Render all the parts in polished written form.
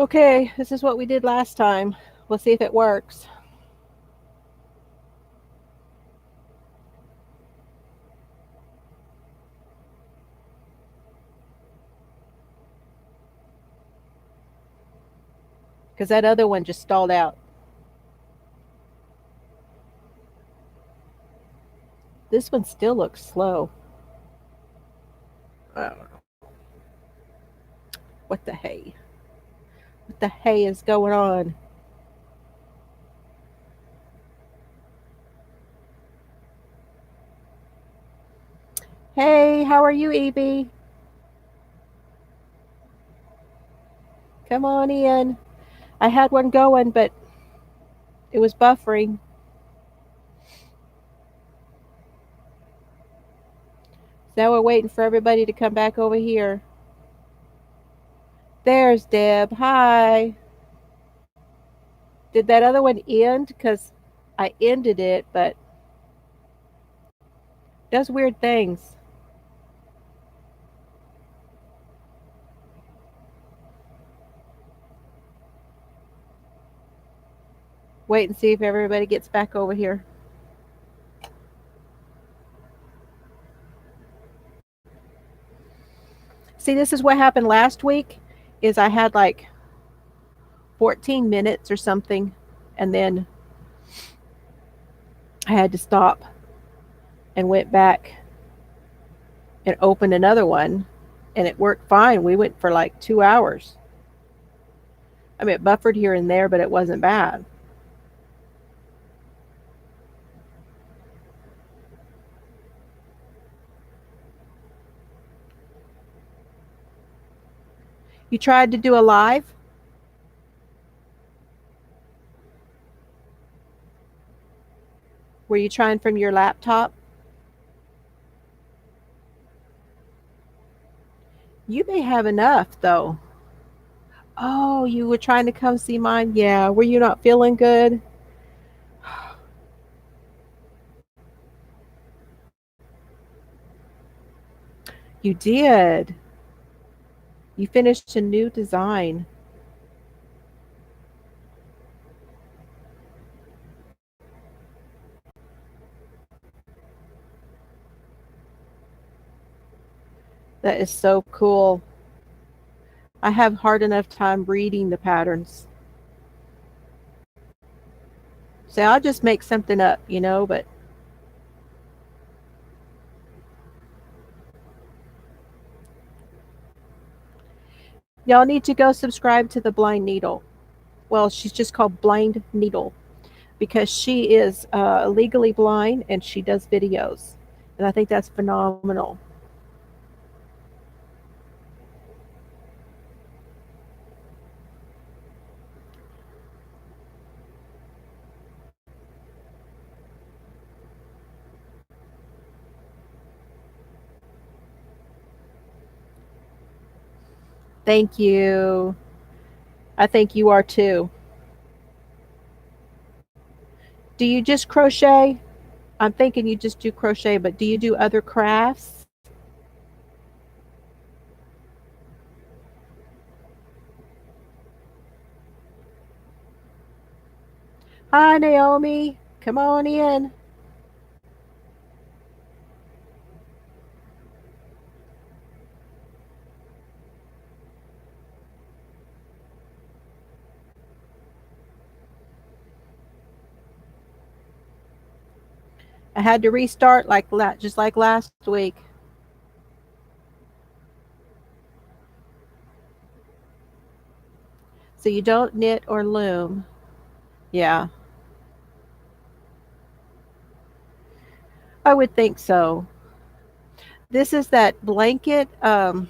Okay, this is what we did last time. We'll see if it works. Because that other one just stalled out. This one still looks slow. I don't know. What the hay? What the hay is going on? Hey, how are you, Evie? Come on in. I had one going, but it was buffering. So now we're waiting for everybody to come back over here. There's Deb. Hi. Did that other one end? Because I ended it, but it does weird things. Wait and see if everybody gets back over here. See, this is what happened last week is I had like 14 minutes or something, and then I had to stop and went back and opened another one, and it worked fine. We went for like 2 hours. I mean, it buffered here and there, but it wasn't bad. You tried to do a live? Were you trying from your laptop? You may have enough though. Oh, you were trying to come see mine? Yeah. Were you not feeling good? You did. You finished a new design. That is so cool. I have hard enough time reading the patterns. So I'll just make something up, but y'all need to go subscribe to the Blind Needle. Well, she's just called Blind Needle because she is legally blind and she does videos. And I think that's phenomenal. Thank you. I think you are too. Do you just crochet? I'm thinking you just do crochet, but do you do other crafts? Hi, Naomi. Come on in. I had to restart just like last week. So you don't knit or loom. Yeah, I would think so. This is that blanket. I'll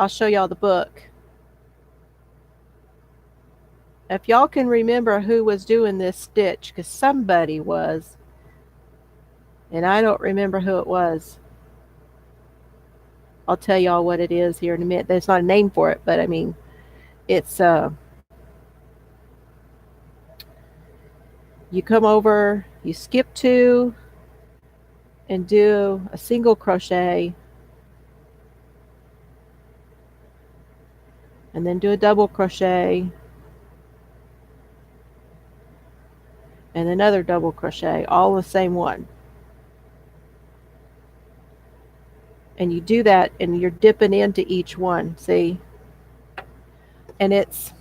show y'all the book. If y'all can remember who was doing this stitch, because somebody was, and I don't remember who it was. I'll tell y'all what it is here in a minute. There's not a name for it, but I mean, it's you come over, you skip two, and do a single crochet, and then do a double crochet and another double crochet, all the same one. And you do that and you're dipping into each one, see? And it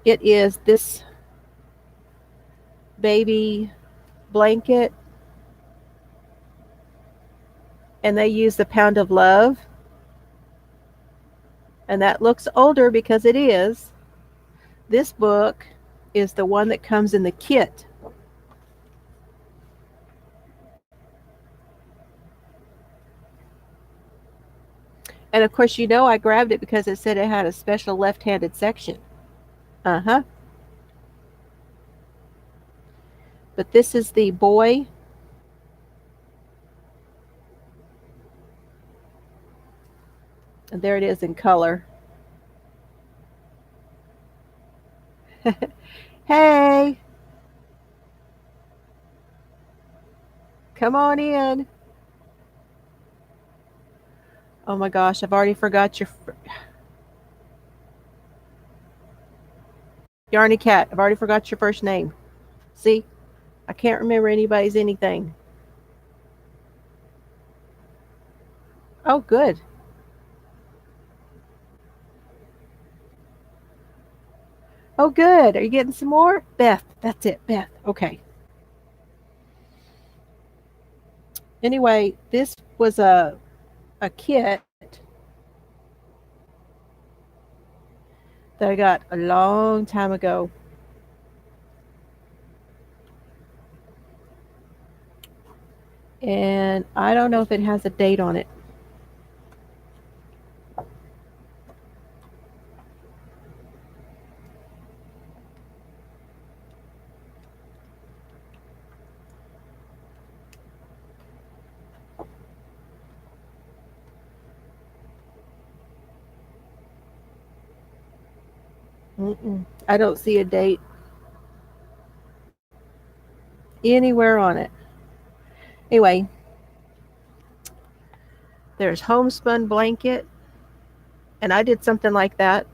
is this baby blanket, and they use the Pound of Love, and that looks older because it is. This book is the one that comes in the kit. And of course, you know I grabbed it because it said it had a special left-handed section. Uh-huh. But this is the boy. And there it is in color. Hey, come on in. Oh my gosh, I've already forgot your Yarny Cat. I've already forgot your first name. See, I can't remember anybody's anything. Oh, good. Oh, good. Are you getting some more? Beth. That's it, Beth. Okay. Anyway, this was a kit that I got a long time ago. And I don't know if it has a date on it. I don't see a date anywhere on it. Anyway, there's homespun blanket, and I did something like that.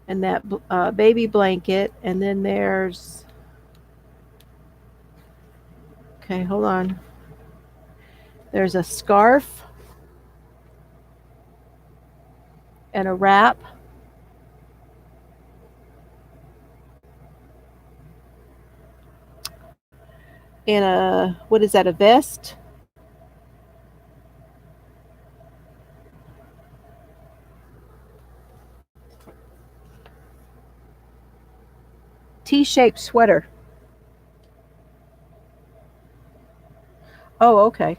And that baby blanket, and then there's, okay, hold on. There's a scarf and a wrap. And a, what is that, a vest? T-shaped sweater. Oh, okay.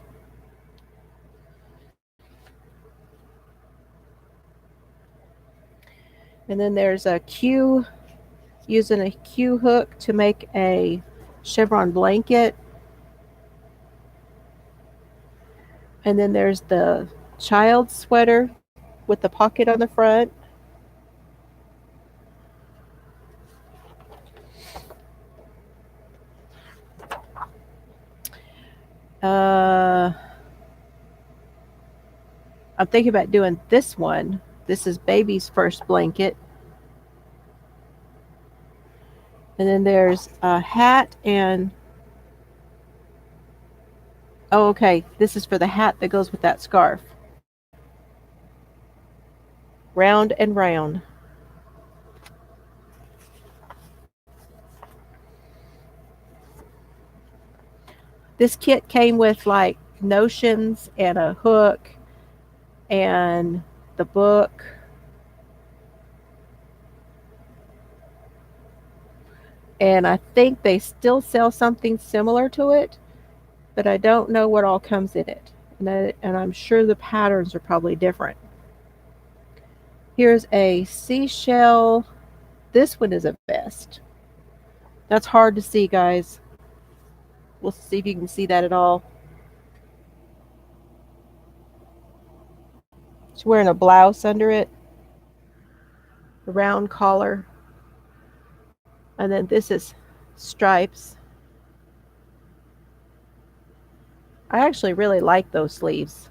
And then there's a Q, using a Q hook to make a chevron blanket. And then there's the child sweater with the pocket on the front. I'm thinking about doing this one. This is baby's first blanket. And then there's a hat and, oh, okay, this is for the hat that goes with that scarf. Round and round. This kit came with like notions and a hook and the book. And I think they still sell something similar to it, but I don't know what all comes in it. And I'm sure the patterns are probably different. Here's a seashell. This one is a vest. That's hard to see, guys. We'll see if you can see that at all. She's wearing a blouse under it, a round collar. And then this is stripes. I actually really like those sleeves.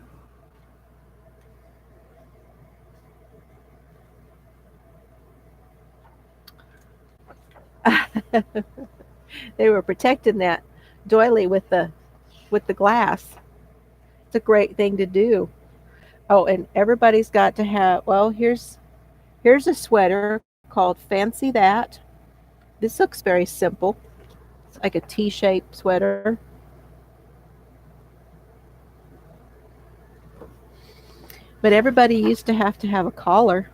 They were protecting that doily with the glass. It's a great thing to do. Oh, and everybody's got to have. Well, here's a sweater called Fancy That. This looks very simple. It's like a T-shaped sweater. But everybody used to have a collar.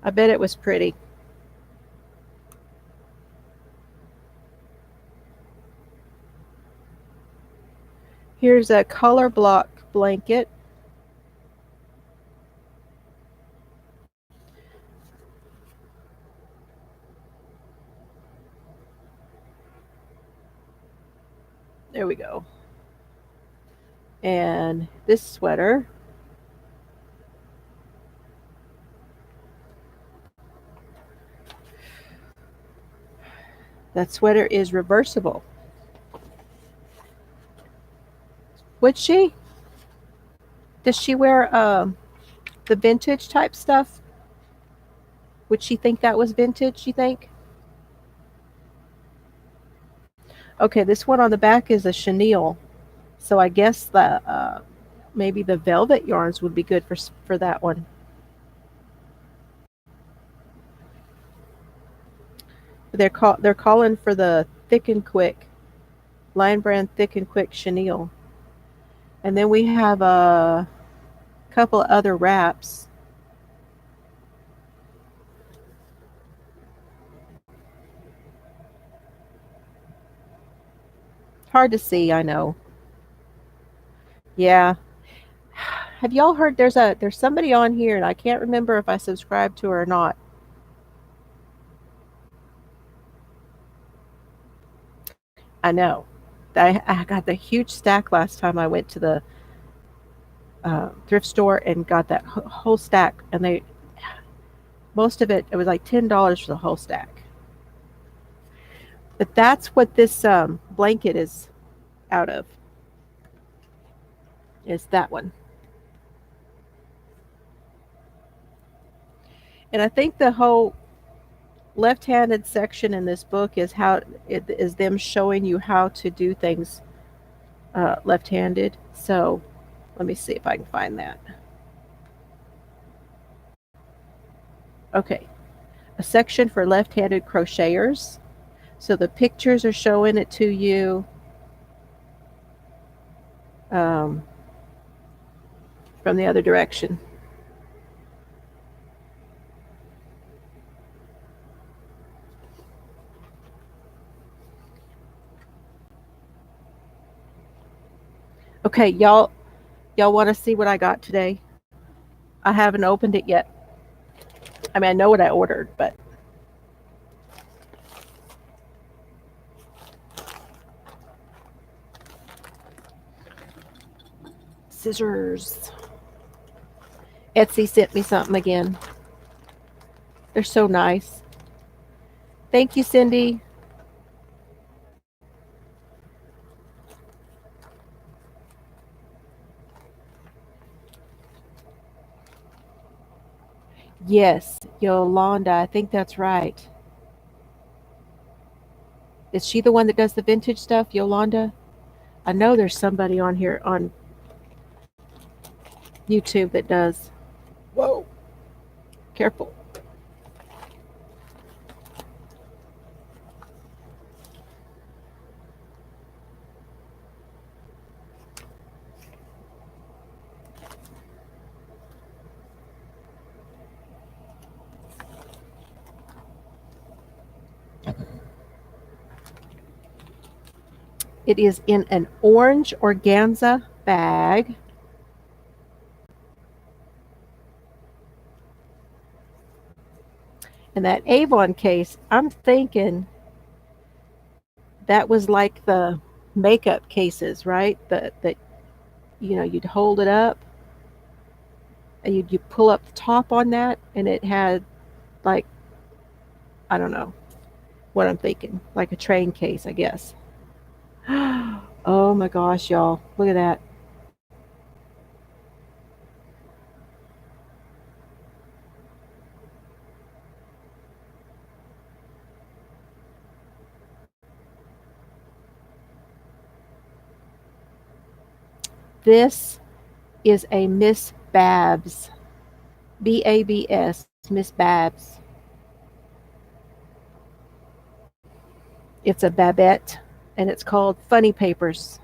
I bet it was pretty. Here's a color block blanket. There we go. And this sweater, that sweater is reversible. Would she? Does she wear the vintage type stuff? Would she think that was vintage, you think? Okay, this one on the back is a chenille. So I guess the maybe the velvet yarns would be good for that one. They're calling for the thick and quick Lion Brand thick and quick chenille, and then we have a couple other wraps. Hard to see, I know. Yeah. Have y'all heard there's somebody on here and I can't remember if I subscribed to her or not. I know. I got the huge stack last time I went to the thrift store and got that whole stack, and they most of it was like $10 for the whole stack. But that's what this blanket is out of. Is that one? And I think the whole left-handed section in this book is how it is them showing you how to do things left-handed. So let me see if I can find that. Okay, a section for left-handed crocheters. So the pictures are showing it to you. From the other direction. Okay, y'all want to see what I got today? I haven't opened it yet. I mean, I know what I ordered, but scissors. Etsy sent me something again. They're so nice. Thank you, Cindy. Yes, Yolanda, I think that's right. Is she the one that does the vintage stuff, Yolanda? I know there's somebody on here on YouTube that does. Whoa. Careful. It is in an orange organza bag. And that Avon case, I'm thinking that was like the makeup cases, right? That you'd hold it up you pull up the top on that, and it had like, I don't know what I'm thinking, like a train case, I guess. Oh my gosh, y'all, look at that. This is a Miss Babs, Babs, Miss Babs. It's a Babette, and it's called Funny Papers.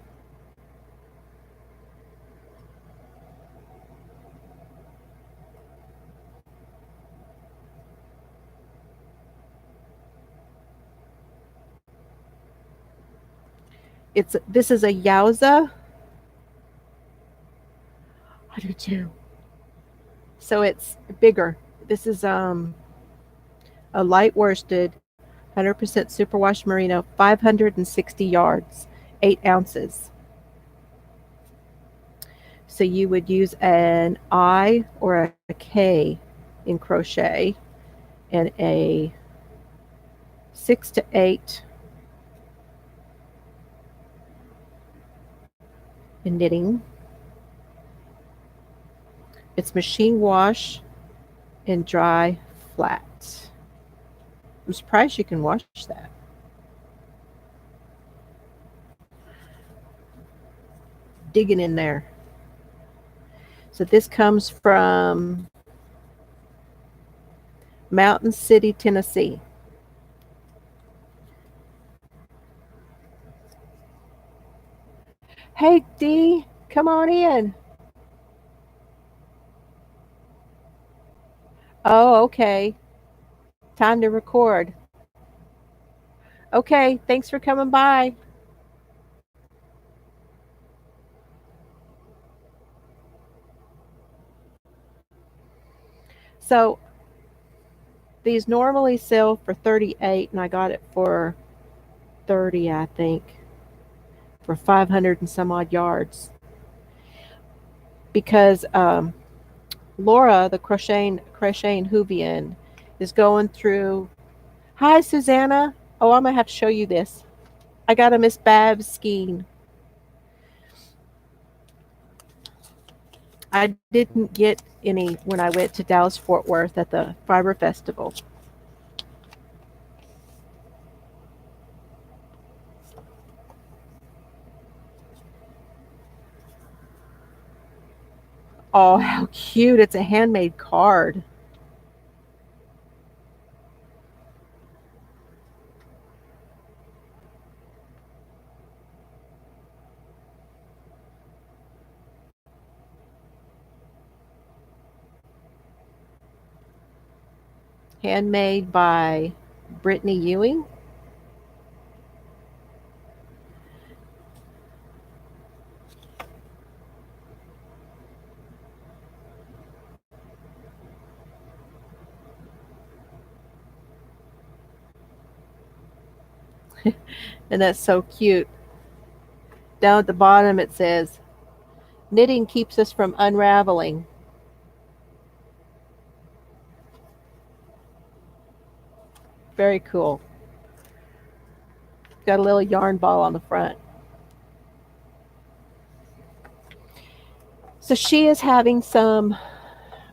It's this is a Yowza. I do too. So it's bigger. This is a light worsted, 100% superwash merino, 560 yards, 8 ounces. So you would use an I or a K in crochet and a 6 to 8 in knitting. It's machine wash and dry flat. I'm surprised you can wash that. Digging in there. So this comes from Mountain City, Tennessee. Hey Dee, come on in. Oh, okay. Time to record. Okay, thanks for coming by. So these normally sell for 38 and I got it for 30, I think, for 500 and some odd yards. Because Laura, the crocheting Hoovian, is going through. Hi, Susanna. Oh, I'm gonna have to show you this. I got a Miss Babs skein. I didn't get any when I went to Dallas Fort Worth at the Fiber Festival. Oh, how cute! It's a handmade card. Handmade by Brittany Ewing. And that's so cute. Down at the bottom it says, knitting keeps us from unraveling. Very cool. Got a little yarn ball on the front. So she is having some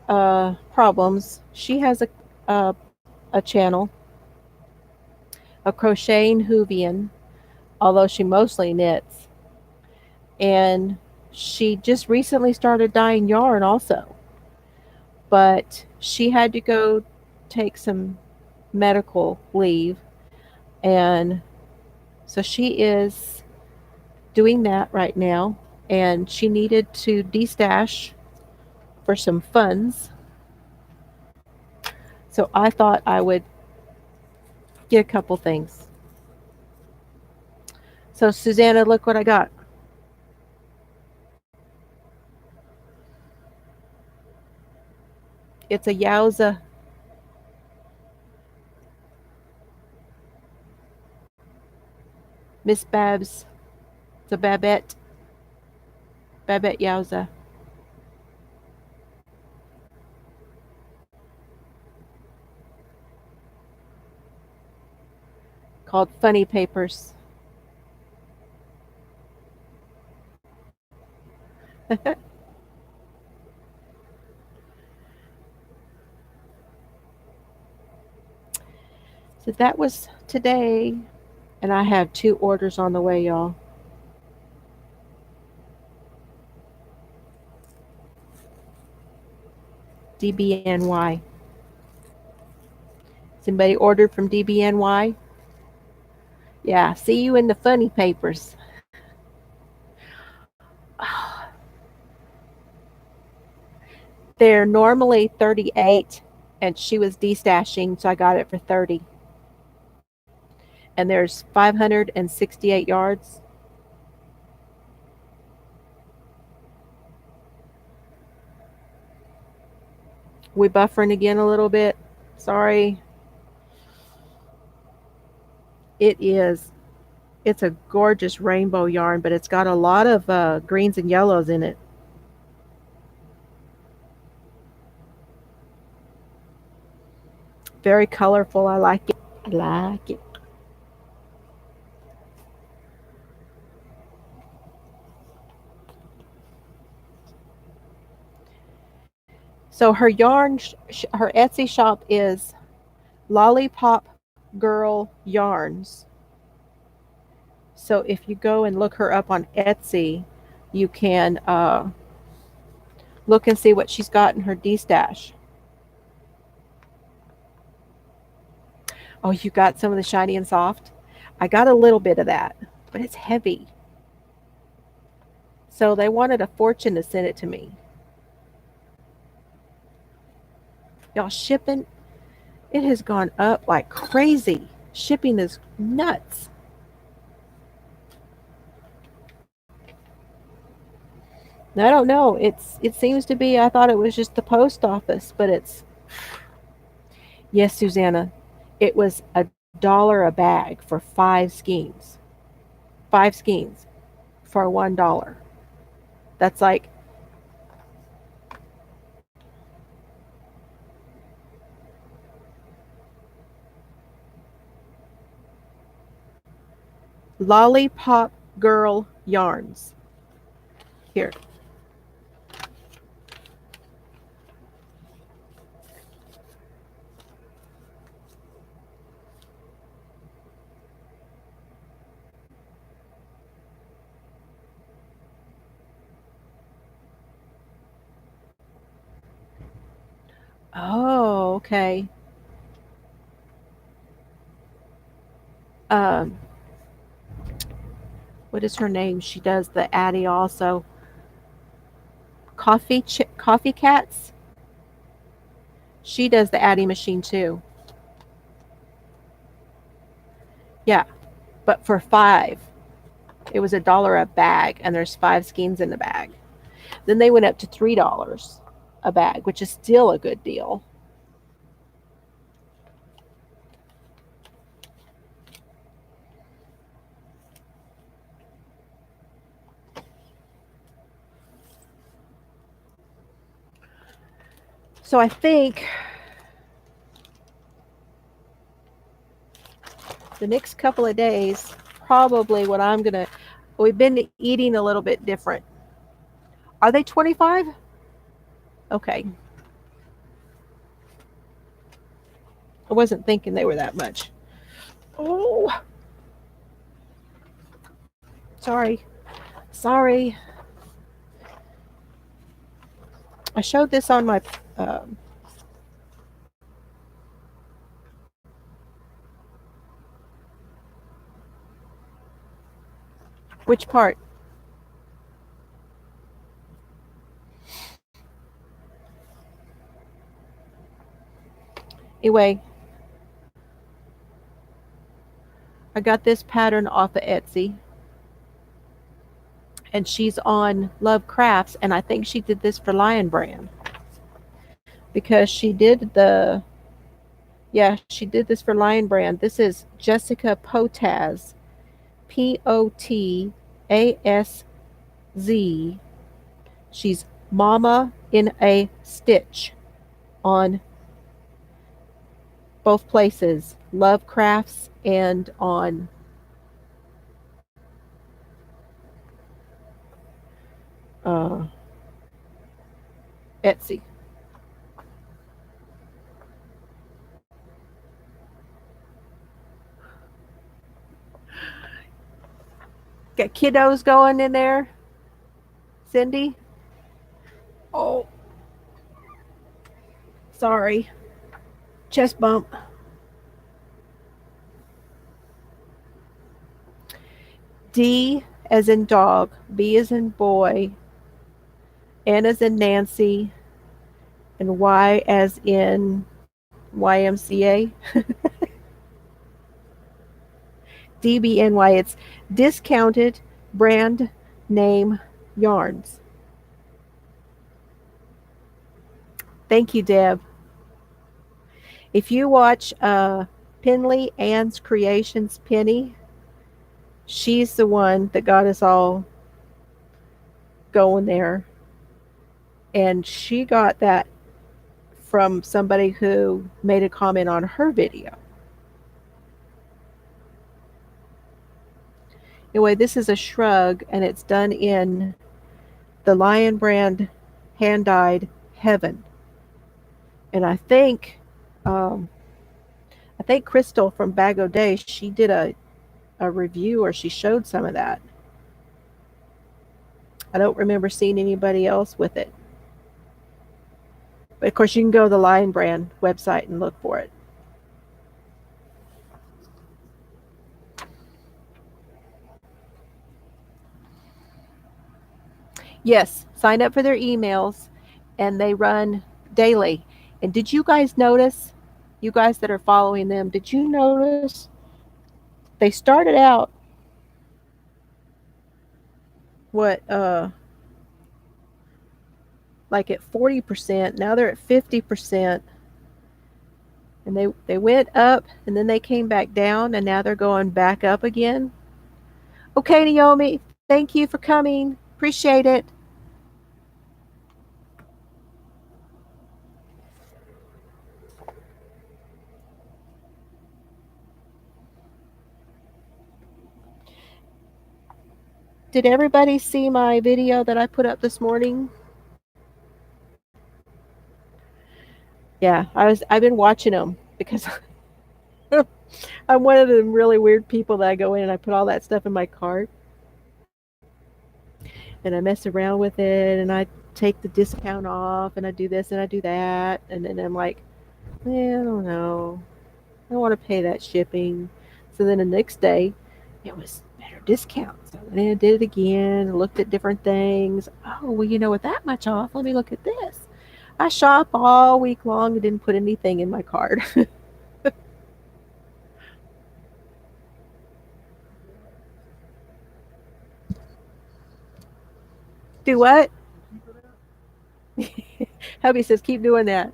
problems. She has a channel, a crocheting Hoovian, although she mostly knits. And she just recently started dyeing yarn also. But she had to go take some medical leave. And so she is doing that right now. And she needed to destash for some funds. So I thought I would get a couple things. So Susanna, look what I got. It's a Yowza. Miss Babs. It's a Babette. Babette Yowza. called Funny Papers. So that was today, and I have 2 orders on the way, y'all. DBNY. Somebody ordered from DBNY? Yeah, see you in the Funny Papers. They're normally 38, and she was destashing, so I got it for 30. And there's 568 yards. We buffering again a little bit. Sorry. It is. It's a gorgeous rainbow yarn, but it's got a lot of greens and yellows in it. Very colorful. I like it. I like it. So her her Etsy shop is Lollipop Girl Yarns. So if you go and look her up on Etsy, you can look and see what she's got in her D-stash. Oh, you got some of the shiny and soft? I got a little bit of that, but it's heavy. So they wanted a fortune to send it to me. Y'all, shipping, it has gone up like crazy. Shipping is nuts. I don't know. It seems to be. I thought it was just the post office, but it's yes, Susanna. It was $1 a bag for 5 skeins. 5 skeins for $1. That's like Lollipop Girl Yarns. Here. Oh, okay. Um, what is her name? She does the Addy also. Coffee Cats. She does the Addy machine too. Yeah, but for 5, it was $1 a bag, and there's 5 skeins in the bag. Then they went up to $3 a bag, which is still a good deal. So I think the next couple of days, probably what I'm gonna. We've been eating a little bit different. Are they 25? Okay. I wasn't thinking they were that much. Oh, sorry. Sorry. I showed this on my. Which part? Anyway, I got this pattern off of Etsy. And she's on Love Crafts, and I think she did this for Lion Brand. Because she did the yeah, she did this for Lion Brand. This is Jessica Potaz. Potaz. She's Mama in a Stitch on both places. Lovecrafts and on uh, Etsy. Got kiddos going in there, Cindy? Oh, sorry. Chest bump. D as in dog, B as in boy, N as in Nancy, and Y as in YMCA. DBNY. It's discounted brand name yarns. Thank you, Deb. If you watch Penley Ann's Creations Penny, she's the one that got us all going there. And she got that from somebody who made a comment on her video. Anyway, this is a shrug, and it's done in the Lion Brand hand dyed Heaven. And um, I think Crystal from Bag O' Day, she did a review or she showed some of that. I don't remember seeing anybody else with it. But of course, you can go to the Lion Brand website and look for it. Yes, sign up for their emails and they run daily. And did you guys notice, you guys that are following them, did you notice they started out what like at 40%, now they're at 50%. And they went up and then they came back down and now they're going back up again. Okay, Naomi, thank you for coming. Appreciate it. Did everybody see my video that I put up this morning? Yeah, I've been watching them because I'm one of the really weird people that I go in and I put all that stuff in my cart and I mess around with it and I take the discount off and I do this and I do that and then I'm like, I don't know. I don't want to pay that shipping. So then the next day it was better discount. So then I did it again and looked at different things. Oh, well, with that much off, let me look at this. I shop all week long and didn't put anything in my cart. Do what? Hubby says, keep doing that.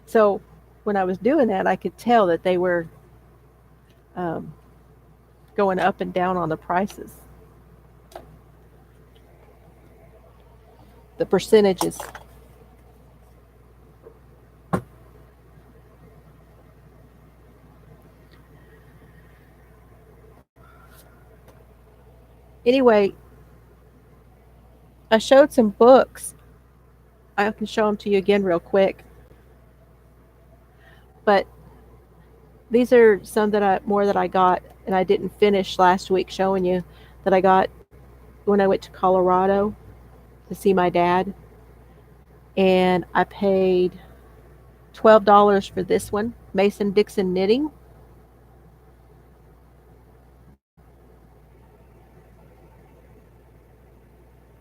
So when I was doing that, I could tell that they were um, going up and down on the prices, the percentages. Anyway, I showed some books. I can show them to you again real quick. But these are some that I got and I didn't finish last week showing you that I got when I went to Colorado to see my dad. And I paid $12 for this one, Mason Dixon Knitting.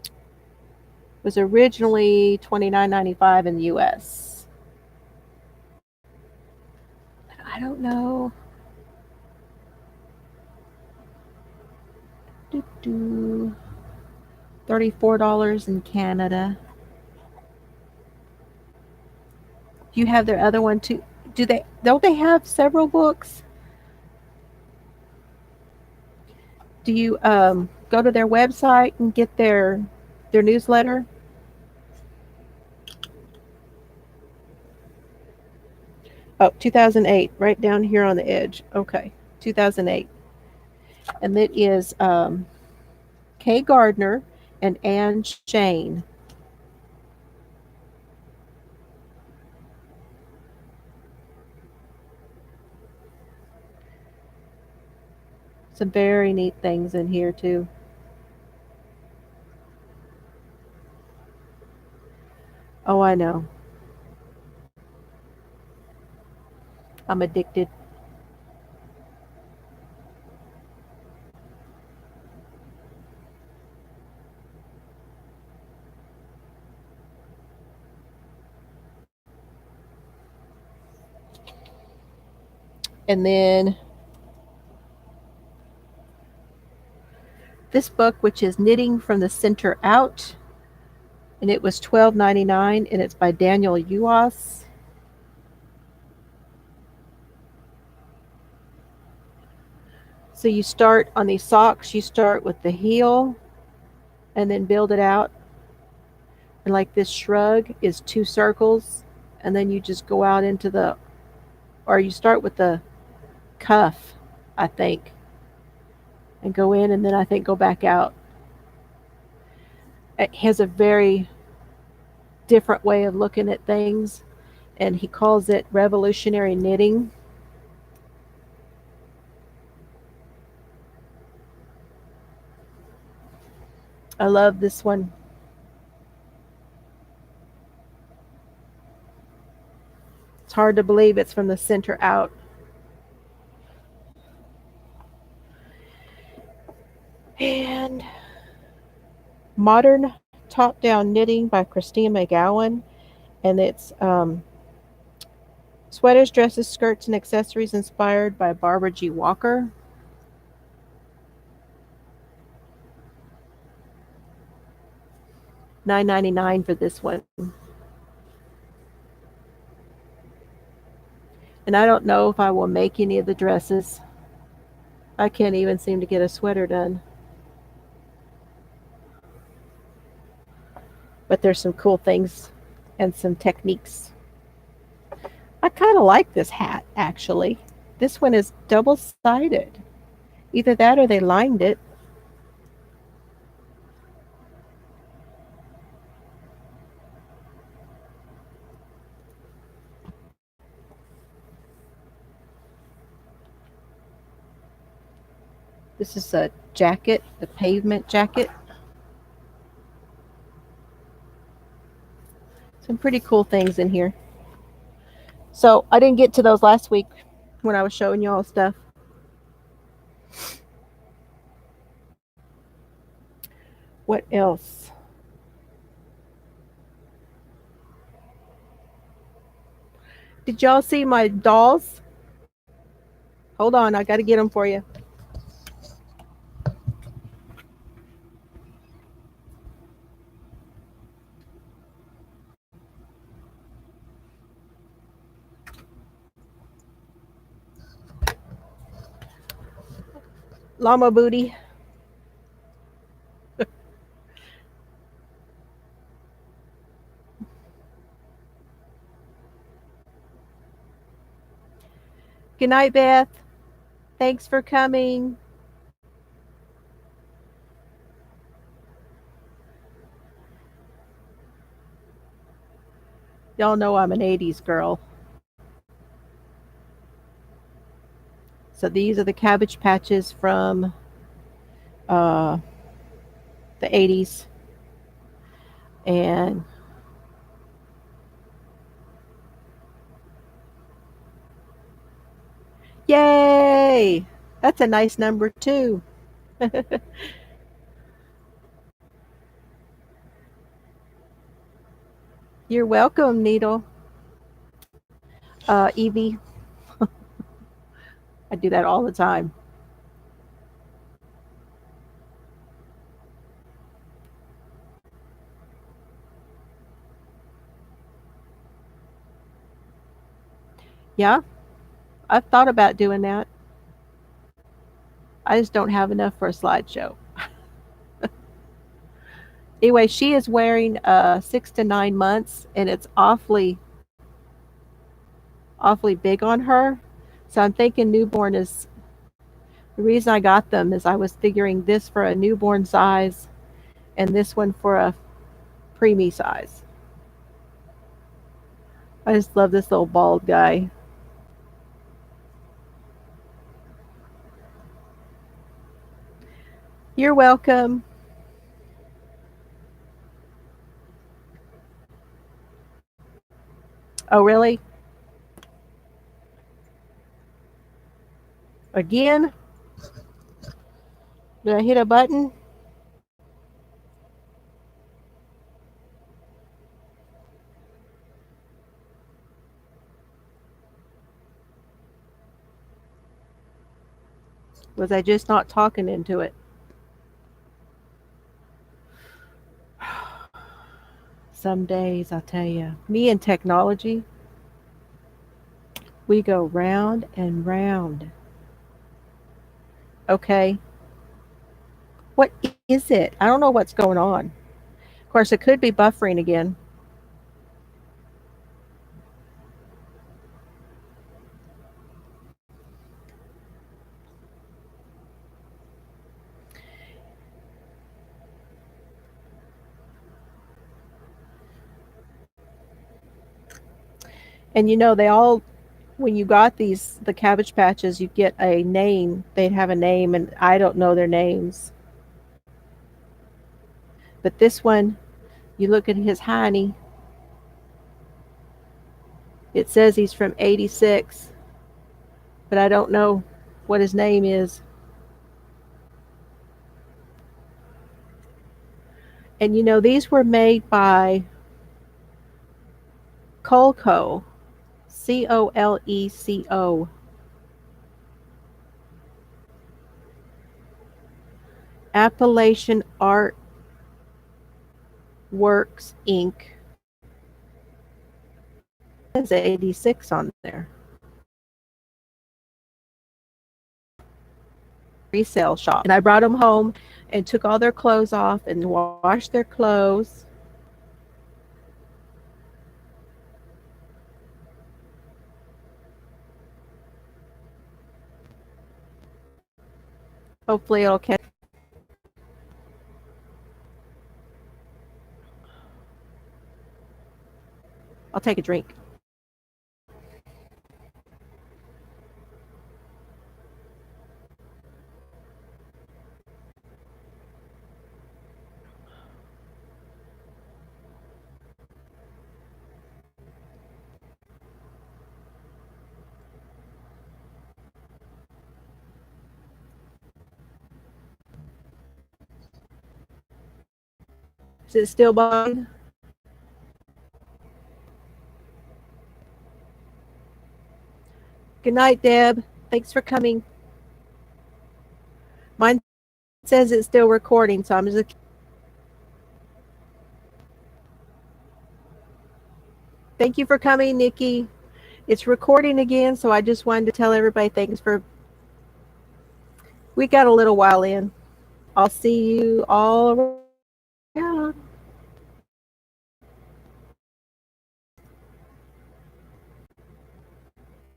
It was originally $29.95 in the US. I don't know. $34 in Canada. Do you have their other one too? Don't they have several books? Do you go to their website and get their newsletter? Oh, 2008, right down here on the edge. Okay, 2008. And it is Kay Gardner and Anne Shane. Some very neat things in here, too. Oh, I know. I'm addicted. And then this book, which is Knitting from the Center Out, and it was $12.99, and it's by Daniel Uwas. So you start on these socks, you start with the heel and then build it out. And like this shrug is 2 circles, and then you just go out into the, or you start with the cuff, I think, and go in, and then I think go back out. It has a very different way of looking at things, and he calls it revolutionary knitting. I love this one. It's hard to believe it's from the center out. And Modern Top Down Knitting by Christina McGowan. And it's sweaters, dresses, skirts, and accessories inspired by Barbara G. Walker. $9.99 for this one. And I don't know if I will make any of the dresses. I can't even seem to get a sweater done. But there's some cool things and some techniques. I kind of like this hat, actually. This one is double sided. Either that or they lined it. This is a jacket, the pavement jacket. Some pretty cool things in here. So I didn't get to those last week when I was showing you all stuff. What else? Did y'all see my dolls? Hold on, I got to get them for you. Llama booty. Good night, Beth. Thanks for coming. Y'all know I'm an 80s girl. So these are the Cabbage Patches from uh, the 80s. And yay! That's a nice number, too. You're welcome, Needle. Evie. I do that all the time. Yeah, I've thought about doing that. I just don't have enough for a slideshow. Anyway, she is wearing 6 to 9 months, and it's awfully big on her. So I'm thinking newborn is the reason I got them is I was figuring this for a newborn size and this one for a preemie size. I just love this little bald guy. You're welcome. Oh, really? Again? Did I hit a button? Was I just not talking into it? Some days, I'll tell you, me and technology, we go round and round. Okay, what is it? I don't know what's going on. Of course, it could be buffering again. And they all, when you got the Cabbage Patches, you get a name. They'd have a name, and I don't know their names. But this one, you look at his hiney, it says he's from 86, but I don't know what his name is. And these were made by Coleco, Coleco, Appalachian Art Works Inc. It says 86 on there. Resale shop. And I brought them home and took all their clothes off and washed their clothes. Hopefully it'll catch. I'll take a drink. Is it still bugging? Good night, Deb. Thanks for coming. Mine says it's still recording, so I'm just. Thank you for coming, Nikki. It's recording again, so I just wanted to tell everybody thanks for. We got a little while in. I'll see you all